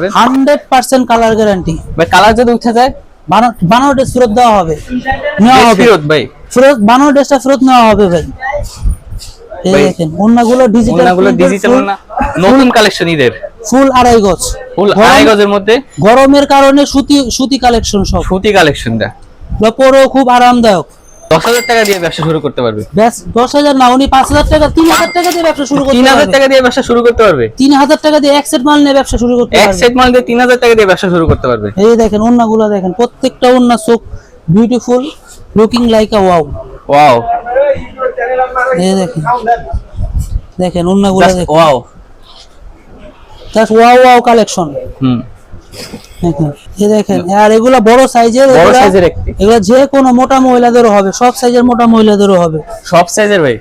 100% colour guarantee ভাই। Colour যদি উঠে যায় বানানো ড্রেস ফেরত দেওয়া হবে, নেওয়া হবে ফেরত ভাই, ফেরত বানানো ড্রেসটা ফেরত নেওয়া হবে ভাই। এই দেখেন ওন্নাগুলো ডিজিটাল, না নতুন কালেকশন ঈদের ফুল আড়াই গজ, ফুল আড়াই গজের মধ্যে, গরমের কারণে সুতি কালেকশন, সব সুতি কালেকশনটা পরেও খুব আরামদায়ক। 10,000 টাকা দিয়ে ব্যবসা শুরু করতে পারবে। 10,000 না, উনি 5,000 টাকা 3,000 টাকা দিয়ে ব্যবসা শুরু করতে পারবে। 3,000 টাকা দিয়ে ব্যবসা শুরু করতে পারবে। 3,000 টাকা দিয়ে এক সেট মাল নিয়ে ব্যবসা শুরু করতে পারবে। এক সেট মাল দিয়ে 3,000 টাকা দিয়ে ব্যবসা শুরু করতে পারবে। এই দেখেন ওন্নাগুলো দেখেন, প্রত্যেকটা ওন্না চোখ beautiful, looking like a wow. Wow, এই দেখেন ওন্নাগুলো দেখেন, wow, just wow wow collection. দেখেন এই দেখেন, আর এগুলা বড় সাইজের, এগুলা যে কোনো মোটা মহিলাদেরও হবে, সব সাইজের মোটা মহিলাদেরও হবে, সব সাইজের ভাই।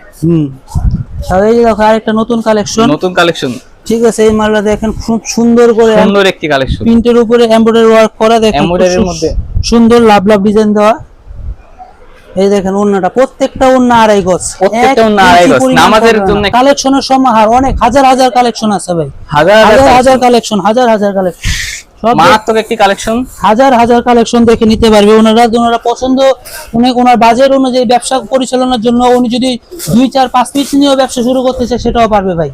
আর এই যে দেখো আরেকটা নতুন কালেকশন, ঠিক আছে। এই মালটা দেখেন খুব সুন্দর করে, সুন্দর একটি কালেকশন, প্রিন্টের উপরে এমব্রয়ডারি ওয়ার্ক করা, দেখেন এমব্রয়ডারির মধ্যে সুন্দর লাভ ডিজাইন দেওয়া। এই দেখেন ওন্নাটা, প্রত্যেকটা ওন্না আড়াই গজ, প্রত্যেকটা ওন্না আড়াই গজ। নামাজের জন্য কালেকশনের সমাহার, অনেক হাজার কালেকশন আছে ভাই, হাজার কালেকশন, হাজার কালেকশন, মারাত্মক একটি কালেকশন, হাজার কালেকশন দেখে নিতে পারবে। ওনারা পছন্দ, ওনার বাজেট অনুযায়ী ব্যবসা পরিচালনার জন্য উনি যদি 2, 4, 5 পিস নিয়েও ব্যবসা শুরু করতে চায় সেটাও পারবে ভাই।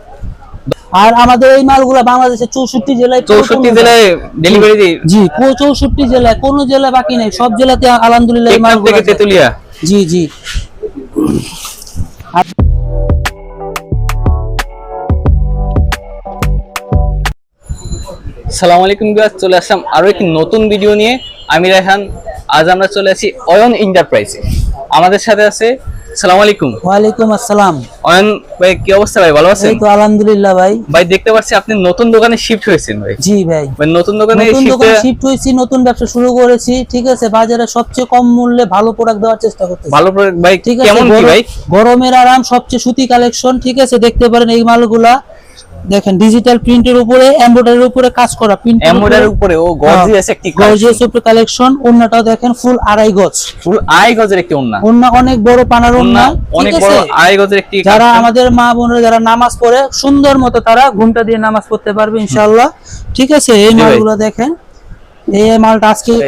আর আমাদের এই মালগুলা বাংলাদেশের 64 জেলায় ডেলিভারি দিই। জি, 64 জেলায়, কোনো জেলা বাকি নেই, সব জেলাতে আলহামদুলিল্লাহ এই মালগুলো তেতুলিয়া। জি। আসসালামু আলাইকুম ভিউয়ার্স, চলে আসলাম আরো একটি নতুন ভিডিও নিয়ে। আমি রায়হান। আজ আমরা চলে আসি অয়ন এন্টারপ্রাইজে। আমাদের সাথে আছে, আসসালামু আলাইকুম। ওয়ালাইকুম আসসালাম। অয়ন ভাই, কি অবস্থা ভাই, ভালো আছেন? এই তো আলহামদুলিল্লাহ ভাই। ভাই দেখতে পাচ্ছি আপনি নতুন দোকানে শিফট হয়েছেন ভাই। জি ভাই, নতুন দোকানে শিফট হয়েছি, নতুন ব্যবসা শুরু করেছি। ঠিক আছে, বাজারে সবচেয়ে কম মূল্যে ভালো প্রোডাক্ট দেওয়ার চেষ্টা করতেছি। ভালো প্রোডাক্ট ভাই, ঠিক আছে, কেমন কি ভাই? গরমের আরাম, সবচেয়ে সুতি কালেকশন। ঠিক আছে, দেখতে পারেন এই মালগুলা দেখেন, ডিজিটাল প্রিন্টের উপরে, এমব্রয়ডারির উপরে কাজ করা, এমব্রয়ডারির উপরে ও গর্জিয়াস একটি কালেকশন। ওন্নাটাও দেখেন ফুল আড়াই গজ, ফুল আড়াই গজের একটি ওন্না, অনেক বড় পানার ওন্না, অনেক বড় আড়াই গজের একটি। যারা আমাদের মা বোনেরা যারা নামাজ পড়ে সুন্দর মতো, তারা ঘুমটা দিয়ে নামাজ পড়তে পারবে ইনশাআল্লাহ। ঠিক আছে, এই মালগুলো দেখেন, এই মালটা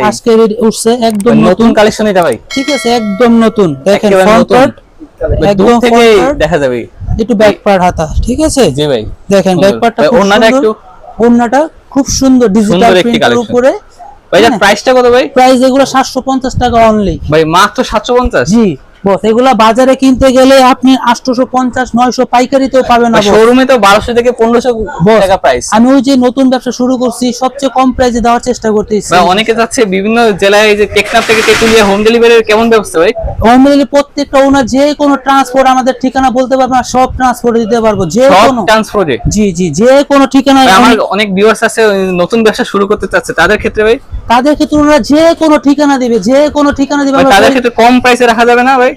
আজকে উঠছে, একদম নতুন কালেকশন এটা ভাই। ঠিক আছে, একদম নতুন। দেখেন ফ্রন্ট পার্ট একদম থেকে দেখা যাবে, একটু ব্যাক পার্ট হাতা। ঠিক আছে জি ভাই, দেখেন ব্যাক পার্টটা, ওন্নাটা খুব সুন্দর, ডিজিটাল প্রিন্টের উপরে। ভাই এর প্রাইসটা কত ভাই? প্রাইস এগুলো 750 টাকা অনলি ভাই, মাত্র 750। জি বস, এগুলা বাজারে কিনতে গেলে আপনি 850, 900 পাইকারিতেও পাবেন না, শোরুমে তো 1200 থেকে 1500 টাকা প্রাইস। আমি ওই যে নতুন ব্যবসা শুরু করছি, সবচেয়ে কম প্রাইসে দেওয়ার চেষ্টা করতেছি। ভাই অনেকে যাচ্ছে বিভিন্ন জেলায়, যে টেকনাফ থেকে তেতুলিয়া হোম ডেলিভারির কেমন ব্যবস্থা ভাই? হোম ডেলিভারি প্রত্যেকটা ওনার, যে কোনো ট্রান্সপোর্ট, আমাদের ঠিকানা বলতে পারবো না, সব ট্রান্সপোর্টে দিতে পারবো, যে কোনো ট্রান্সপোর্টে। জি, যে কোনো ঠিকানায়। আমার অনেক ভিউয়ার্স আছে নতুন ব্যবসা শুরু করতে চাচ্ছে, তাদের ক্ষেত্রে ভাই? তাদের ক্ষেত্রে ওনারা যে কোনো ঠিকানা দিবে, তাদের ক্ষেত্রে কম প্রাইসে রাখা যাবে না ভাই?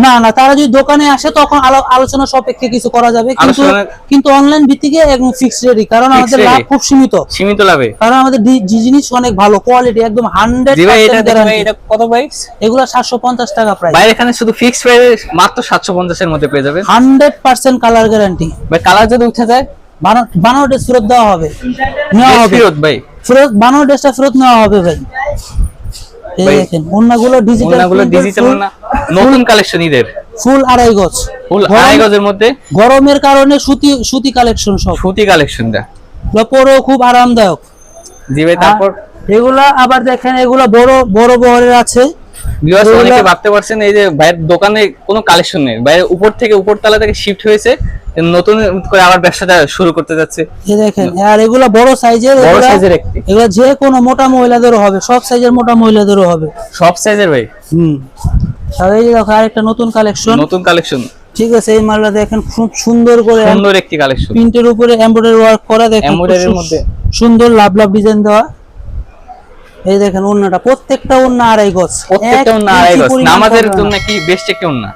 না, তারা যদি দোকানে আসে তখন আলোচনা সাপেক্ষে কিছু করা যাবে, কিন্তু অনলাইন ভিত্তিকে একদম ফিক্সড রেডি, কারণ আমাদের লাভ খুব সীমিত লাভে, কারণ আমাদের জিনিস অনেক ভালো কোয়ালিটি, একদম 100% গ্যারান্টি। এটা কত প্রাইস? এগুলো 750 টাকা প্রাইস ভাই। এখানে শুধু ফিক্সড প্রাইস মাত্র 750 এর মধ্যে পেয়ে যাবেন, 100% কালার গ্যারান্টি ভাই। কালার যদি উঠে যায় বানানো ড্রেস ফেরত দেওয়া হবে, নেওয়া হবে ফেরত ভাই, ফেরত বানানো ড্রেসটা ফেরত নেওয়া হবে ভাই। এই দেখেন ওন্নাগুলো ডিজিটাল, না নতুন কালেকশন ঈদের, ফুল আড়াই গজ, ফুল আড়াই গজের মধ্যে, গরমের কারণে সুতি কালেকশন, সব সুতি কালেকশনটা পরেও খুব আরামদায়ক। জি ভাই। তারপর এগুলা আবার দেখেন, এগুলা বড় বহরের আছে। ভিউয়ার্স অনেকে ভাবতে পারছেন এই যে ভাইয়ের দোকানে কোনো কালেকশন নেই, ভাই উপরতলা থেকে শিফট হয়েছে, নতুন করে আবার ব্যবসাটা শুরু করতে যাচ্ছে। এই দেখেন, আর এগুলা বড় সাইজের, এগুলা যে কোনো মোটা মহিলাদেরও হবে, সব সাইজের মোটা মহিলাদেরও হবে, সব সাইজের ভাই। আর এই যে দেখো আরেকটা নতুন কালেকশন, ঠিক আছে। এই মালটা দেখেন খুব সুন্দর করে, সুন্দর একটি কালেকশন, প্রিন্টের উপরে এমব্রয়ডারি ওয়ার্ক করা, দেখেন এমব্রয়ডারির মধ্যে সুন্দর লাভ ডিজাইন দেওয়া। এই দেখেন ওন্নাটা, প্রত্যেকটা ওন্না আড়াই গজ, নামাজের জন্য কি বেস্ট একটা ওন্না।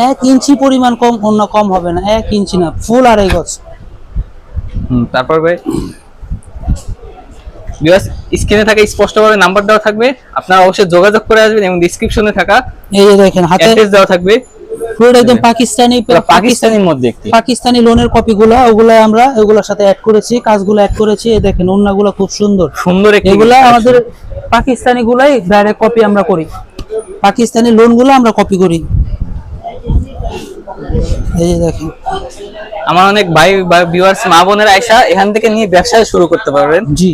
1 ইঞ্চি পরিমাণ ওন্না কম হবে না, 1 ইঞ্চি না, ফুল আড়াই গজ। তারপর ভাই ভিউয়ার্স স্ক্রিনে থাকা স্পষ্টভাবে নাম্বার দেওয়া থাকবে, আপনারা অবশ্যই যোগাযোগ করে আসবেন, এবং ডেসক্রিপশনে থাকা এই যে দেখেন হাতে অ্যাড্রেস দেওয়া থাকবে। পুরো একদম পাকিস্তানি পাকিস্তানির মধ্যে একটি পাকিস্তানি লোনের কপিগুলো ওগুলো আমরা ওগুলোর সাথে অ্যাড করেছি, কাজগুলো অ্যাড করেছি। এই দেখেন ওন্নাগুলো খুব সুন্দর সুন্দর একটি এগুলা collection। আমাদের পাকিস্তানি গুলাই ডাইরেক্ট কপি আমরা করি, পাকিস্তানি লোনগুলো আমরা কপি করি। এই যে দেখেন আমার অনেক ভাই বা ভিউয়ার্স মা বোনেরা আয়সা এখান থেকে নিয়ে ব্যবসা শুরু করতে পারবেন জি।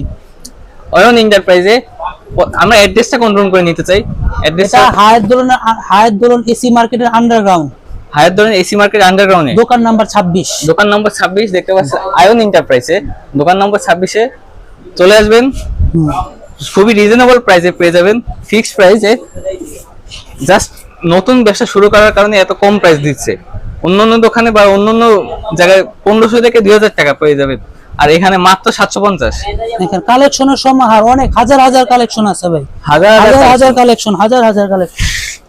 অয়ন এন্টারপ্রাইজে। আমরা অ্যাড্রেসটা কনফার্ম করে নিতে চাই। অ্যাড্রেসটা এটা হায়াত দোলন এসি মার্কেটের আন্ডারগ্রাউন্ড, হায়াত ধরেন এসি মার্কেট আন্ডারগ্রাউন্ডে দোকান নাম্বার 26। দোকান নম্বর 26 দেখতে পাচ্ছেন আয়ন এন্টারপ্রাইজে। দোকান নম্বর 26-এ চলে আসবেন, খুবই রিজনেবল প্রাইসে পেয়ে যাবেন, ফিক্সড প্রাইসে। জাস্ট নতুন ব্যবসা শুরু করার কারণে এত কম প্রাইস দিচ্ছে। অন্যান্য দোকানে বা অন্যান্য জায়গায় 1500 থেকে 2000 টাকা পেয়ে যাবেন, আর এখানে মাত্র 750। দেখেন কালেকশনের সমাহার, অনেক হাজার হাজার কালেকশন আছে ভাই, হাজার হাজার হাজার কালেকশন, হাজার হাজার কালেকশন,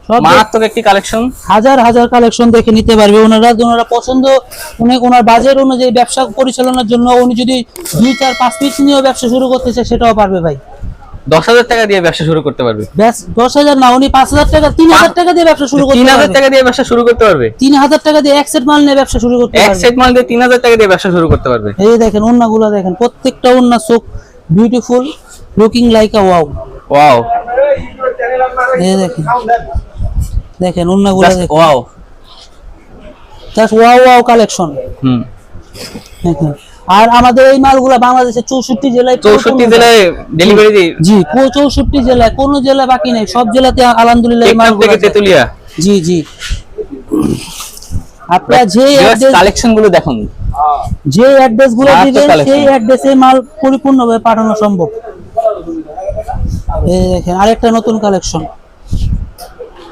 সব মারাত্মক একটি কালেকশন। হাজার হাজার কালেকশন দেখে নিতে পারবে ওনারা পছন্দ, ওনার বাজেট অনুযায়ী ব্যবসা পরিচালনার জন্য উনি যদি 2, 4, 5 পিস নিয়েও ব্যবসা শুরু করতে চায় সেটাও পারবে ভাই। 10,000 টাকা দিয়ে ব্যবসা শুরু করতে পারবে। 10,000 না, উনি 5,000 টাকা 3,000 টাকা দিয়ে ব্যবসা শুরু করতে 3,000 পারবে। টাকা দিয়ে ব্যবসা শুরু করতে পারবে। 3,000 টাকা দিয়ে এক সেট মাল নিয়ে ব্যবসা শুরু করতে এক পারবে। সেট মাল দিয়ে 3,000 টাকা দিয়ে ব্যবসা শুরু করতে পারবে। এই দেখেন ওন্নাগুলো দেখেন, প্রত্যেকটা ওন্না so beautiful, looking like a wow. Wow, এই দেখেন, দেখেন ওন্নাগুলো জাস্ট দেখেন, wow. Just wow wow collection hmm, দেখেন। আর আমাদের এই মালগুলো বাংলাদেশের 64 জেলায় 64 জেলায় ডেলিভারি দিই। জি, 64 জেলায়, কোনো জেলা বাকি নেই, সব জেলাতে আলহামদুলিল্লাহ এই টেকনাফ মালগুলো থেকে আছে। তেতুলিয়া। জি জি। আপনারা যে কালেকশন গুলো দেখুন, যে অ্যাড্রেস গুলো মারাত্মক দিবেন collection। সেই অ্যাড্রেসে মাল পরিপূর্ণভাবে পাঠানো সম্ভব। এই দেখেন আরেকটা নতুন কালেকশন,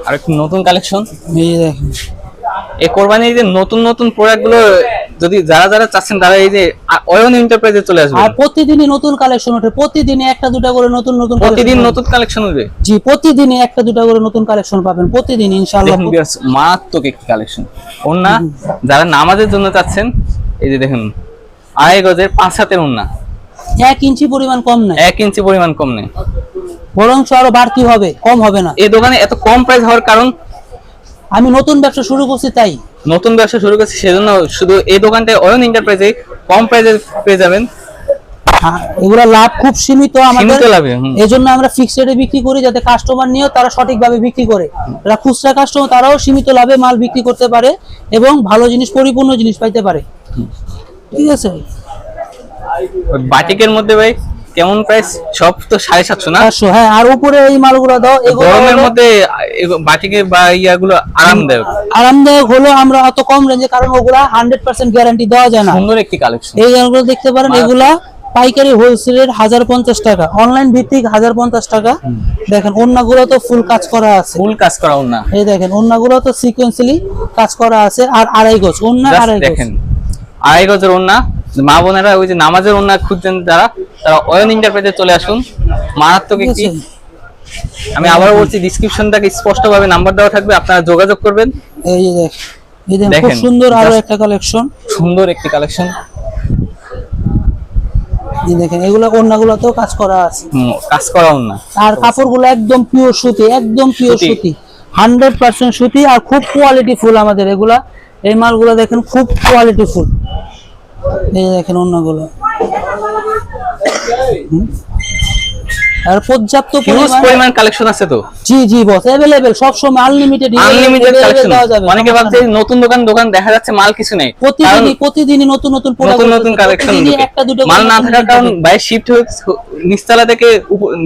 আর একটু নতুন কালেকশন। এই দেখেন এই কোরবানির যে নতুন নতুন প্রোডাক্ট গুলো যদি যারা যারা চাচ্ছেন তারা এই যে অয়ন এন্টারপ্রাইজে চলে আসবে। আর প্রতিদিনই নতুন কালেকশন ওঠে, প্রতিদিনই একটা দুটা করে নতুন নতুন প্রতিদিন collection নতুন কালেকশন হবে। জি, প্রতিদিনই একটা দুটা করে নতুন কালেকশন পাবেন প্রতিদিন ইনশাআল্লাহ। দেখুন ভিউয়ার্স, মারাত্মক একটি কালেকশন। ওন্না যারা নামাজের জন্য চাচ্ছেন, এই যে দেখুন 2.5 গজের 5 হাতের ওন্না, 1 ইঞ্চি পরিমাণ কম নাই, 1 ইঞ্চি পরিমাণ কম নেই, বরং আরো বাড়তি হবে, কম হবে না। এই দোকানে এত কম প্রাইস হওয়ার কারণ আমি নতুন ব্যবসা শুরু করছি তাই। নতুন ব্যবসা শুরু করছি সেজন্য শুধু এই দোকানটায় অয়ন এন্টারপ্রাইজে কম প্রাইসে পেয়ে যাবেন। এগুলা লাভ খুব সীমিত আমাদের, সীমিত লাভে, হুম। এজন্য আমরা ফিক্সড রেটে বিক্রি করি যাতে কাস্টমার নিয়েও তারা সঠিকভাবে বিক্রি করে। যারা খুচরা কাস্টমার তারাও সীমিত লাভে মাল বিক্রি করতে পারে এবং ভালো জিনিস, পরিপূর্ণ জিনিস পাইতে পারে। ঠিক আছে। বাটিকের মধ্যে ভাই কেমন প্রাইস? সব তো 750 না? 500, হ্যাঁ। আর উপরে এই মালগুলো দাও, এগুলো গরমের মধ্যে বাটিকের বা ইয়াগুলো আরামদায়ক। আরামদায়ক হলো আমরা অত কম রেঞ্জে, কারণ ওগুলা 100% গ্যারান্টি দেওয়া যায় না। সুন্দর একটি কালেকশন। এই জায়গাগুলো দেখতে পারেন, এগুলা পাইকারি হোলসেলের 1050 টাকা, অনলাইন ভিত্তিক 1050 টাকা। দেখেন ওন্নাগুলো তো ফুল কাজ করা আছে, ফুল কাজ করা ওন্না। এই দেখেন ওন্নাগুলো তো সিকোয়েন্সিয়ালি কাজ করা আছে। আর 2.5 গজ ওন্না, 2.5 গজ দেখেন 2.5 গজের ওন্না। মা বোনেরা ওই যে নামাজের ওন্না খুঁজছেন যারা, তারা অয়ন এন্টারপ্রাইজে চলে আসুন। মারাত্মক ঠিক একটি, আছে? আমি আবারও বলছি ডিসক্রিপশনটাকে স্পষ্টভাবে নাম্বার দেওয়া থাকবে, আপনারা যোগাযোগ করবেন। এই যে দেখ, এই দেখেন খুব দেখেন, সুন্দর আরো just একটা কালেকশন। সুন্দর একটি কালেকশন। এই দেখেন এগুলা ওন্নাগুলো তো কাজ করা আছে, কাজ করা ওন্না। আর কাপড়গুলো একদম পিওর সুতি, একদম পিওর সুতি। সুতি, 100% সুতি, আর খুব কোয়ালিটি ফুল আমাদের এগুলা। এই মালগুলো দেখেন খুব কোয়ালিটি ফুল। এই দেখেন ওন্নাগুলো, আর পর্যাপ্ত হিউজ পরিমাণ কালেকশন আছে তো। জি জি বস, अवेलेबल সব সময়, আনলিমিটেড কালেকশন। দেওয়া যাবে। অনেকে ভাবছে নতুন দোকান দেখা যাচ্ছে মাল কিছু নেই। প্রতিদিনই নতুন নতুন নতুন কালেকশন, একটা দুটো মাল না থাকার কারণ ভাই শিফট হচ্ছে নিচতলা থেকে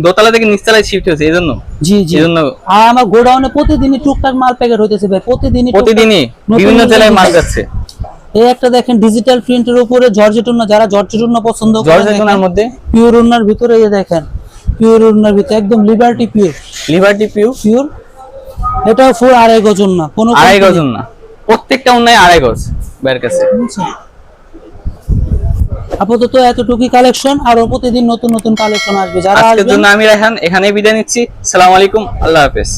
দোতলা থেকে নিচতলায় শিফট হচ্ছে, এইজন্য। জি জি। এইজন্য আর আমার গোডাউনে প্রতিদিনই টুকটাক মাল প্যাকেট হইতেছে ভাই, প্রতিদিনই বিভিন্ন জেলায় মাল যাচ্ছে। এই একটা দেখেন ডিজিটাল প্রিন্টের উপরে জর্জেট ওন্না, যারা জর্জেট ওন্না পছন্দ করেন, জর্জেট ওন্নার মধ্যে পিওর ওন্নার ভিতরে এই দেখেন, পিওর ওন্নার ভিতরে একদম লিবার্টি পিওর, পিওর। এটাও ফুল 2.5 গজ ওন্না, কোনো 2.5 গজ ওন্না, প্রত্যেকটা ওন্নায় 2.5 গজ বাইরের কাছে। আপাতত এতটুকুই কালেকশন, আর প্রতিদিন নতুন নতুন কালেকশন আসবে। যারা আজকের আসবেন, জন্য আমি রায়হান এখানেই বিদায় নিচ্ছি। আসসালামু আলাইকুম, আল্লাহ হাফেজ।